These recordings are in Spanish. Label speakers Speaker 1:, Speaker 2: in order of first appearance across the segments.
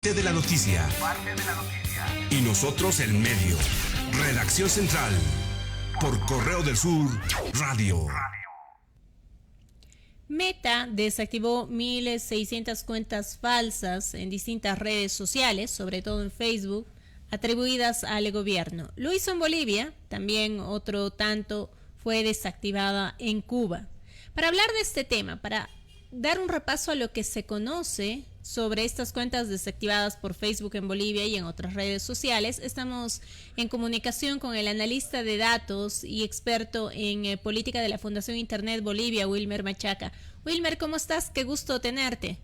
Speaker 1: De la noticia. Y nosotros el medio. Redacción central. Por Correo del Sur Radio.
Speaker 2: Meta desactivó 1.600 cuentas falsas en distintas redes sociales, sobre todo en Facebook, atribuidas al gobierno. Lo hizo en Bolivia, también otro tanto fue desactivada en Cuba. Para hablar de este tema, para dar un repaso a lo que se conoce sobre estas cuentas desactivadas por Facebook en Bolivia y en otras redes sociales, estamos en comunicación con el analista de datos y experto en política de la Fundación Internet Bolivia, Wilmer Machaca. Wilmer, ¿cómo estás? Qué gusto tenerte.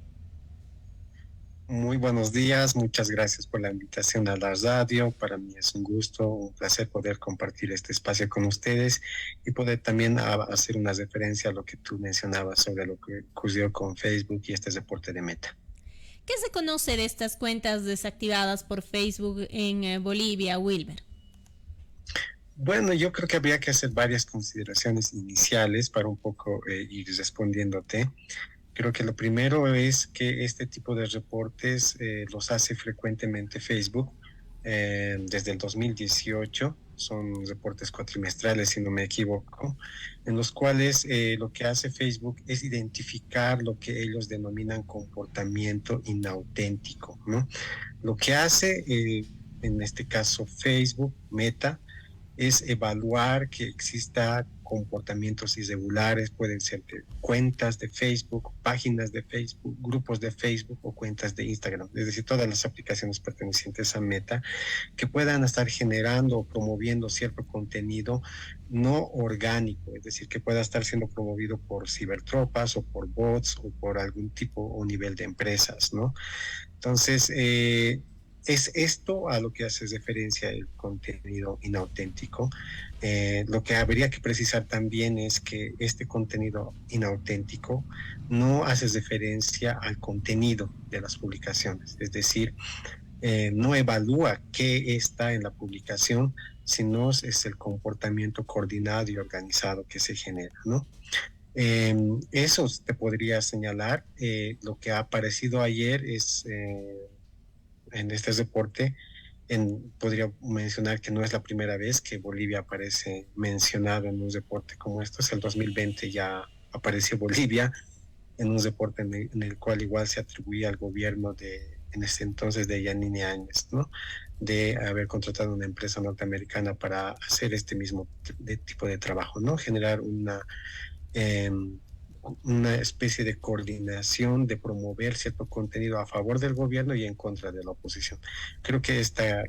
Speaker 3: Muy buenos días, muchas gracias por la invitación a la radio. Para mí es un gusto, un placer poder compartir este espacio con ustedes y poder también hacer una referencia a lo que tú mencionabas sobre lo que ocurrió con Facebook y este reporte de Meta.
Speaker 2: ¿Qué se conoce de estas cuentas desactivadas por Facebook en Bolivia, Wilmer?
Speaker 3: Bueno, yo creo que habría que hacer varias consideraciones iniciales para un poco ir respondiéndote. Creo que lo primero es que este tipo de reportes los hace frecuentemente Facebook desde el 2018. Son reportes cuatrimestrales, si no me equivoco, en los cuales lo que hace Facebook es identificar lo que ellos denominan comportamiento inauténtico, ¿no? Lo que hace, en este caso Facebook, Meta, es evaluar que exista comportamientos irregulares, pueden ser de cuentas de Facebook, páginas de Facebook, grupos de Facebook o cuentas de Instagram, es decir, todas las aplicaciones pertenecientes a Meta que puedan estar generando o promoviendo cierto contenido no orgánico, es decir, que pueda estar siendo promovido por cibertropas o por bots o por algún tipo o nivel de empresas, ¿no? Entonces, es esto a lo que hace referencia el contenido inauténtico. Lo que habría que precisar también es que este contenido inauténtico no hace referencia al contenido de las publicaciones, es decir, no evalúa qué está en la publicación, sino es el comportamiento coordinado y organizado que se genera, ¿no? Eso te podría señalar. Lo que ha aparecido ayer es en este reporte, podría mencionar que no es la primera vez que Bolivia aparece mencionado en un reporte como estos. El 2020 ya apareció Bolivia en un reporte en el cual igual se atribuía al gobierno en ese entonces de Yanine Áñez, ¿no? De haber contratado una empresa norteamericana para hacer este mismo tipo de trabajo, ¿no? Generar una especie de coordinación de promover cierto contenido a favor del gobierno y en contra de la oposición. Creo que esta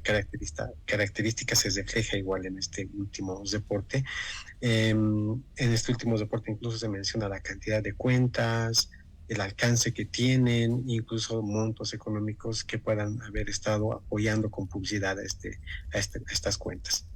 Speaker 3: característica se refleja igual en este último reporte. En este último reporte incluso se menciona la cantidad de cuentas, el alcance que tienen, incluso montos económicos que puedan haber estado apoyando con publicidad a estas cuentas.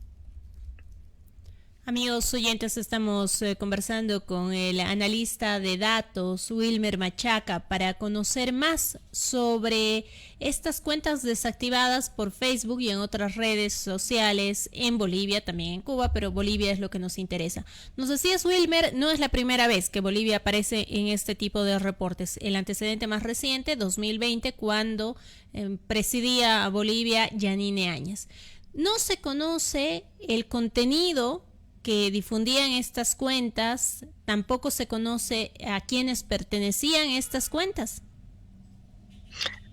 Speaker 2: Amigos oyentes, estamos conversando con el analista de datos Wilmer Machaca para conocer más sobre estas cuentas desactivadas por Facebook y en otras redes sociales en Bolivia, también en Cuba, pero Bolivia es lo que nos interesa. Nos decías, Wilmer, no es la primera vez que Bolivia aparece en este tipo de reportes. El antecedente más reciente, 2020, cuando presidía a Bolivia Yanine Áñez. No se conoce el contenido que difundían estas cuentas, tampoco se conoce a quiénes pertenecían estas cuentas.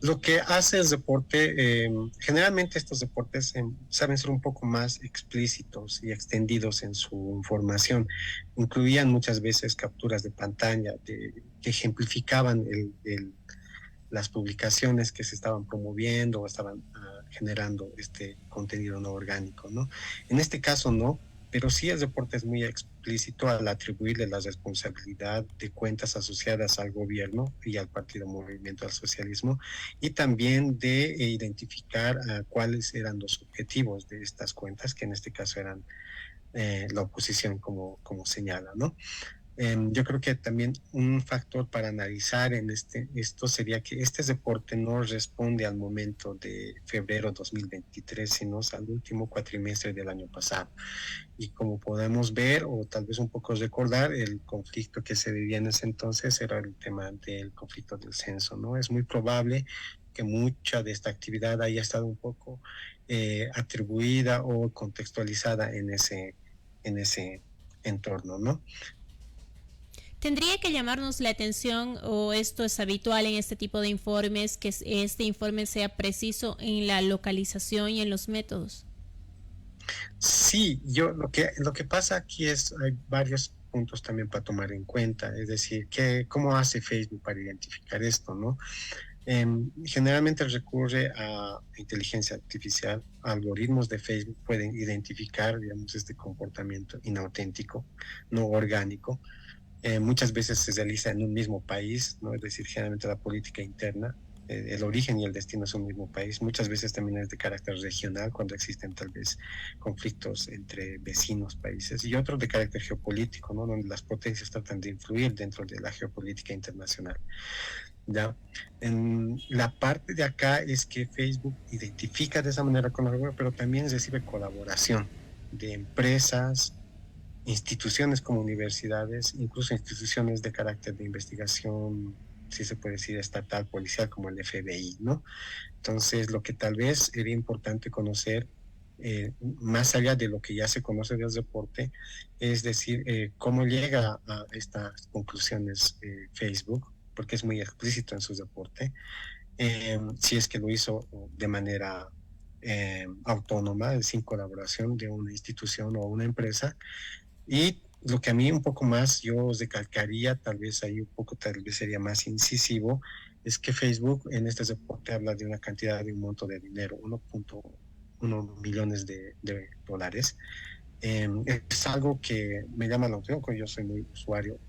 Speaker 3: Lo que hace el reporte, generalmente estos reportes saben ser un poco más explícitos y extendidos en su información. Incluían muchas veces capturas de pantalla que ejemplificaban las publicaciones que se estaban promoviendo o estaban generando este contenido no orgánico, ¿no? En este caso no, pero sí el reporte es muy explícito al atribuirle la responsabilidad de cuentas asociadas al gobierno y al Partido Movimiento al Socialismo, y también de identificar cuáles eran los objetivos de estas cuentas, que en este caso eran la oposición, como señala, ¿no? Yo creo que también un factor para analizar en esto sería que este reporte no responde al momento de febrero 2023, sino al último cuatrimestre del año pasado. Y como podemos ver, o tal vez un poco recordar, el conflicto que se vivía en ese entonces era el tema del conflicto del censo, ¿no? Es muy probable que mucha de esta actividad haya estado un poco atribuida o contextualizada en ese entorno, ¿no?
Speaker 2: ¿Tendría que llamarnos la atención, o esto es habitual en este tipo de informes, que este informe sea preciso en la localización y en los métodos?
Speaker 3: Sí, lo que pasa aquí es, hay varios puntos también para tomar en cuenta, es decir, cómo hace Facebook para identificar esto, ¿no? Generalmente recurre a inteligencia artificial, algoritmos de Facebook pueden identificar, digamos, este comportamiento inauténtico, no orgánico. Muchas veces se realiza en un mismo país, ¿no? Es decir, generalmente la política interna, el origen y el destino es un mismo país. Muchas veces también es de carácter regional, cuando existen tal vez conflictos entre vecinos países, y otros de carácter geopolítico, ¿no? Donde las potencias tratan de influir dentro de la geopolítica internacional. ¿Ya? En la parte de acá es que Facebook identifica de esa manera con la web, pero también recibe colaboración de empresas, instituciones como universidades, incluso instituciones de carácter de investigación, si se puede decir, estatal, policial, como el FBI, ¿no? Entonces, lo que tal vez sería importante conocer, más allá de lo que ya se conoce del reporte, es decir, cómo llega a estas conclusiones Facebook, porque es muy explícito en su reporte, si es que lo hizo de manera autónoma, sin colaboración de una institución o una empresa. Y lo que a mí un poco más yo recalcaría, tal vez ahí un poco, tal vez sería más incisivo, es que Facebook en este reporte habla de una cantidad de un monto de dinero, 1.1 millones de dólares. Es algo que me llama la atención, porque yo soy muy usuario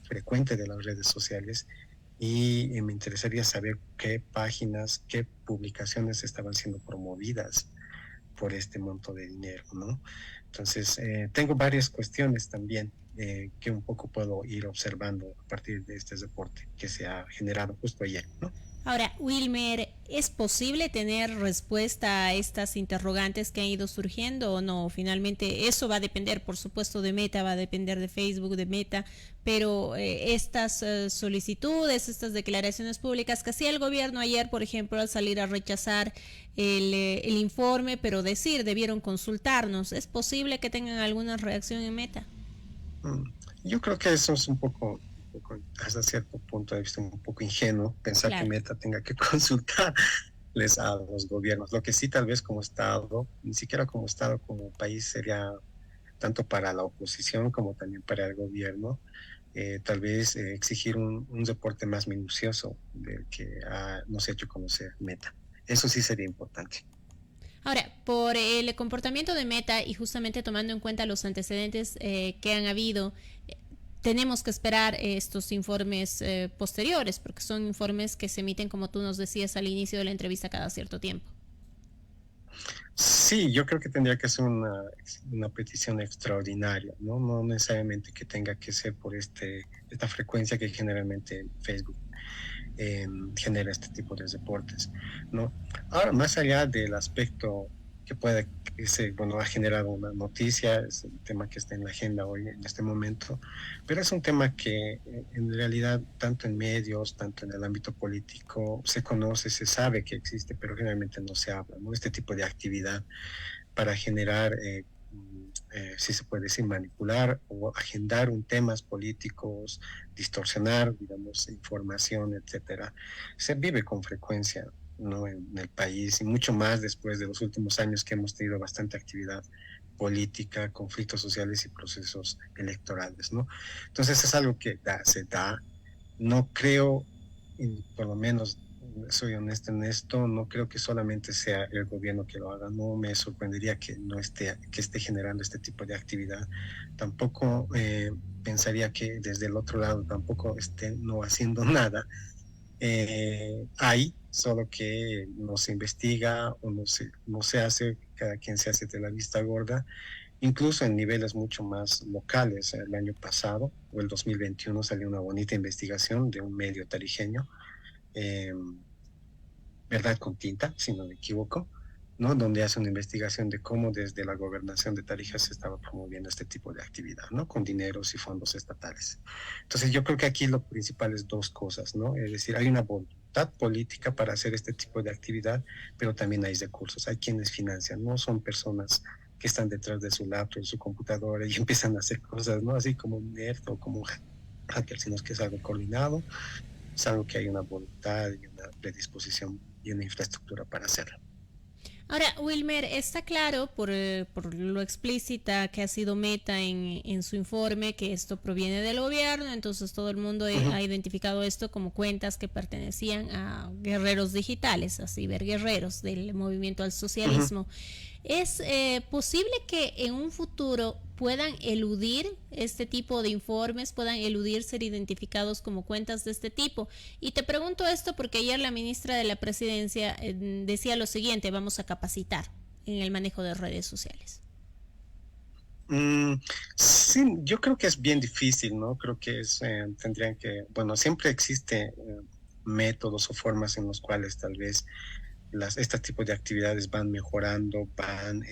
Speaker 3: frecuente de las redes sociales y me interesaría saber qué páginas, qué publicaciones estaban siendo promovidas por este monto de dinero, ¿no? Entonces, tengo varias cuestiones también que un poco puedo ir observando a partir de este reporte que se ha generado justo ayer, ¿no?
Speaker 2: Ahora, Wilmer, ¿es posible tener respuesta a estas interrogantes que han ido surgiendo o no? Finalmente, eso va a depender, por supuesto, de Meta, va a depender de Facebook, de Meta, pero estas solicitudes, estas declaraciones públicas que hacía el gobierno ayer, por ejemplo, al salir a rechazar el informe, pero decir, debieron consultarnos, ¿es posible que tengan alguna reacción en Meta?
Speaker 3: Yo creo que eso es un poco, hasta cierto punto de vista, un poco ingenuo pensar que Meta tenga que consultarles a los gobiernos. Lo que sí, tal vez como Estado, ni siquiera como Estado, como país, sería tanto para la oposición como también para el gobierno, tal vez exigir un reporte más minucioso del que nos ha hecho conocer Meta. Eso sí sería importante.
Speaker 2: Ahora, por el comportamiento de Meta y justamente tomando en cuenta los antecedentes que han habido, tenemos que esperar estos informes posteriores, porque son informes que se emiten, como tú nos decías al inicio de la entrevista, cada cierto tiempo.
Speaker 3: Sí, yo creo que tendría que ser una petición extraordinaria, ¿no? No necesariamente que tenga que ser por esta frecuencia que generalmente Facebook genera este tipo de reportes, ¿no? Ahora, más allá del aspecto que puede ser, bueno, ha generado una noticia, es un tema que está en la agenda hoy, en este momento, pero es un tema que en realidad, tanto en medios, tanto en el ámbito político, se conoce, se sabe que existe, pero generalmente no se habla, ¿no? Este tipo de actividad para generar si se puede decir, manipular o agendar temas políticos, distorsionar, digamos, información, etcétera, se vive con frecuencia, ¿no? En el país, y mucho más después de los últimos años que hemos tenido bastante actividad política, conflictos sociales y procesos electorales, ¿no? Entonces es algo que se da. No creo, por lo menos soy honesto en esto, no creo que solamente sea el gobierno que lo haga, no me sorprendería que esté generando este tipo de actividad. Tampoco pensaría que desde el otro lado tampoco estén no haciendo nada. Hay, solo que no se investiga o no se hace, cada quien se hace de la vista gorda, incluso en niveles mucho más locales. El año pasado o el 2021 salió una bonita investigación de un medio tarijeño, Verdad con Tinta, si no me equivoco, ¿no? Donde hace una investigación de cómo desde la gobernación de Tarija se estaba promoviendo este tipo de actividad, ¿no? Con dineros y fondos estatales. Entonces yo creo que aquí lo principal es dos cosas, ¿no? Es decir, hay una voluntad voluntad política para hacer este tipo de actividad, pero también hay recursos, hay quienes financian, no son personas que están detrás de su laptop, de su computadora y empiezan a hacer cosas, ¿no? Así como un nerd o como un hacker, sino que es algo coordinado, es algo que hay una voluntad y una predisposición y una infraestructura para hacerlo.
Speaker 2: Ahora, Wilmer, está claro por lo explícita que ha sido Meta en su informe que esto proviene del gobierno, entonces todo el mundo ha identificado esto como cuentas que pertenecían a guerreros digitales, a ciberguerreros del movimiento al socialismo. ¿Es posible que en un futuro puedan eludir este tipo de informes, puedan eludir ser identificados como cuentas de este tipo? Y te pregunto esto porque ayer la ministra de la Presidencia decía lo siguiente: vamos a capacitar en el manejo de redes sociales.
Speaker 3: Sí, yo creo que es bien difícil, ¿no? Creo que tendrían que, bueno, siempre existe métodos o formas en los cuales tal vez este tipo de actividades van mejorando, van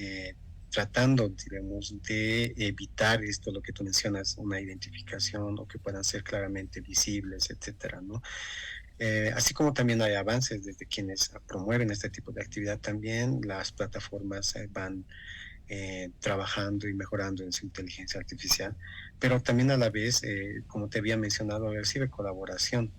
Speaker 3: tratando, digamos, de evitar esto, lo que tú mencionas, una identificación o que puedan ser claramente visibles, etcétera, ¿no? Así como también hay avances desde quienes promueven este tipo de actividad, también las plataformas van trabajando y mejorando en su inteligencia artificial, pero también a la vez, como te había mencionado, recibe colaboración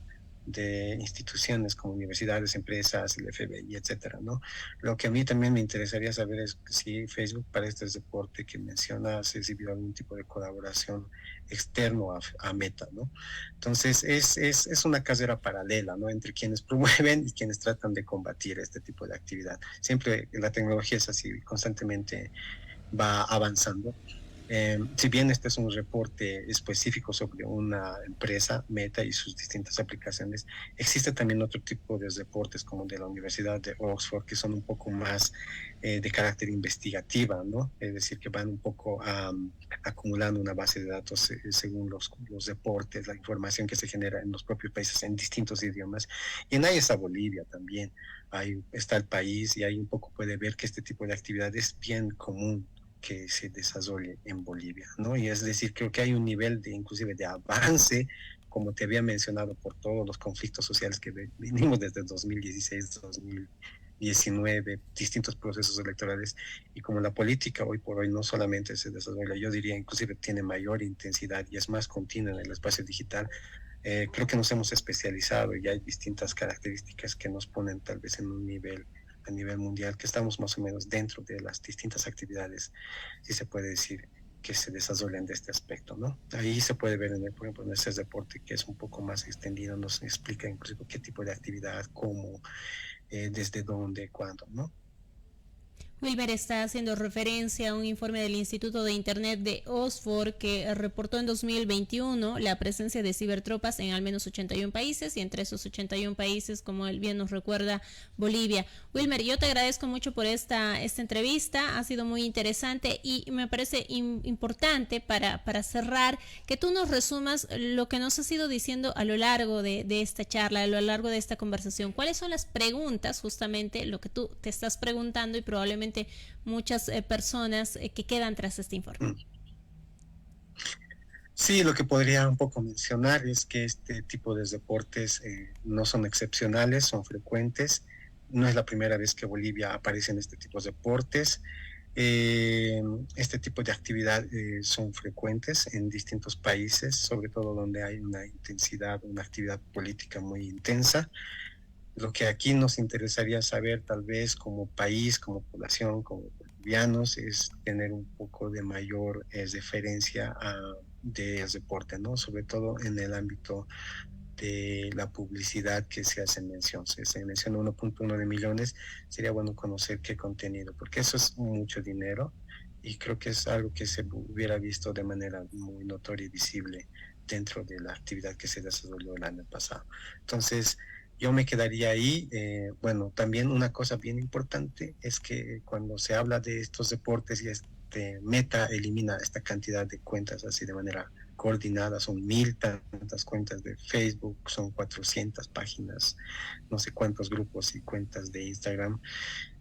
Speaker 3: de instituciones como universidades, empresas, el FBI, etcétera, ¿no? Lo que a mí también me interesaría saber es si Facebook para este deporte que mencionas ha recibido algún tipo de colaboración externo a Meta, ¿no? Entonces es una carrera paralela, ¿no? Entre quienes promueven y quienes tratan de combatir este tipo de actividad. Siempre la tecnología es así, constantemente va avanzando. Si bien este es un reporte específico sobre una empresa, Meta y sus distintas aplicaciones, existe también otro tipo de reportes como de la Universidad de Oxford que son un poco más de carácter investigativa, ¿no? Es decir, que van un poco acumulando una base de datos según los reportes, la información que se genera en los propios países en distintos idiomas. Y en ahí está Bolivia también, ahí está el país y ahí un poco puede ver que este tipo de actividad es bien común que se desarrolle en Bolivia, ¿no? Y es decir, creo que hay un nivel de inclusive de avance, como te había mencionado, por todos los conflictos sociales que venimos desde 2016, 2019, distintos procesos electorales, y como la política hoy por hoy no solamente se desarrolla, yo diría inclusive tiene mayor intensidad y es más continua en el espacio digital. Creo que nos hemos especializado y hay distintas características que nos ponen tal vez en un nivel a nivel mundial, que estamos más o menos dentro de las distintas actividades, si se puede decir, que se desarrollan de este aspecto, ¿no? Ahí se puede ver, por ejemplo, en ese deporte que es un poco más extendido, nos explica incluso qué tipo de actividad, cómo, desde dónde, cuándo, ¿no?
Speaker 2: Wilmer está haciendo referencia a un informe del Instituto de Internet de Oxford que reportó en 2021 la presencia de cibertropas en al menos 81 países y entre esos 81 países, como él bien nos recuerda, Bolivia. Wilmer, yo te agradezco mucho por esta entrevista, ha sido muy interesante y me parece importante para cerrar que tú nos resumas lo que nos has ido diciendo a lo largo de esta charla, a lo largo de esta conversación. ¿Cuáles son las preguntas, justamente lo que tú te estás preguntando y probablemente muchas personas que quedan tras este informe?
Speaker 3: Sí, lo que podría un poco mencionar es que este tipo de deportes no son excepcionales, son frecuentes. No es la primera vez que Bolivia aparece en este tipo de deportes. Este tipo de actividad son frecuentes en distintos países, sobre todo donde hay una intensidad, una actividad política muy intensa. Lo que aquí nos interesaría saber, tal vez como país, como población, como bolivianos, es tener un poco de mayor referencia del deporte, ¿no? Sobre todo en el ámbito de la publicidad que se hace mención. Se menciona 1.1 de millones, sería bueno conocer qué contenido, porque eso es mucho dinero y creo que es algo que se hubiera visto de manera muy notoria y visible dentro de la actividad que se desarrolló el año pasado. Entonces, yo me quedaría ahí. Bueno, también una cosa bien importante es que cuando se habla de estos deportes y Meta elimina esta cantidad de cuentas así de manera coordinada, son 1000 tantas cuentas de Facebook, son 400 páginas, no sé cuántos grupos y cuentas de Instagram.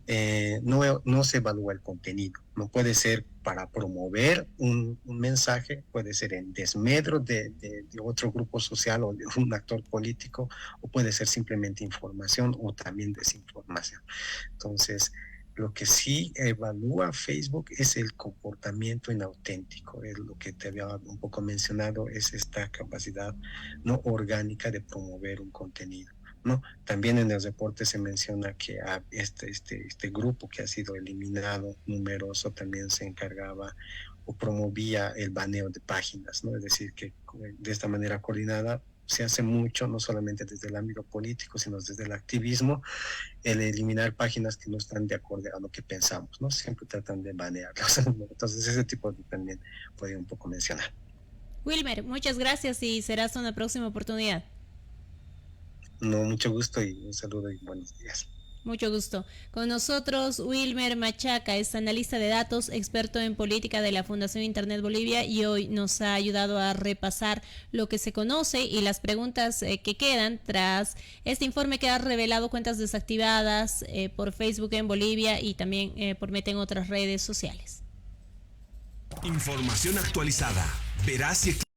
Speaker 3: no se evalúa el contenido. No puede ser para promover un mensaje, puede ser en desmedro de otro grupo social o de un actor político, o puede ser simplemente información o también desinformación. Entonces, lo que sí evalúa Facebook es el comportamiento inauténtico, es lo que te había un poco mencionado, es esta capacidad no orgánica de promover un contenido, ¿no? También en el reporte se menciona que este grupo que ha sido eliminado, numeroso, también se encargaba o promovía el baneo de páginas, ¿no? Es decir, que de esta manera coordinada se hace mucho, no solamente desde el ámbito político, sino desde el activismo, el eliminar páginas que no están de acuerdo a lo que pensamos, ¿no? Siempre tratan de banearlas. Entonces, ese tipo de también podría un poco mencionar.
Speaker 2: Wilmer, muchas gracias y será hasta una próxima oportunidad.
Speaker 3: No, mucho gusto y un saludo y buenos días.
Speaker 2: Mucho gusto. Con nosotros Wilmer Machaca, es analista de datos, experto en política de la Fundación Internet Bolivia, y hoy nos ha ayudado a repasar lo que se conoce y las preguntas que quedan tras este informe que ha revelado cuentas desactivadas por Facebook en Bolivia y también por Meta en otras redes sociales.
Speaker 1: Información actualizada, veraz y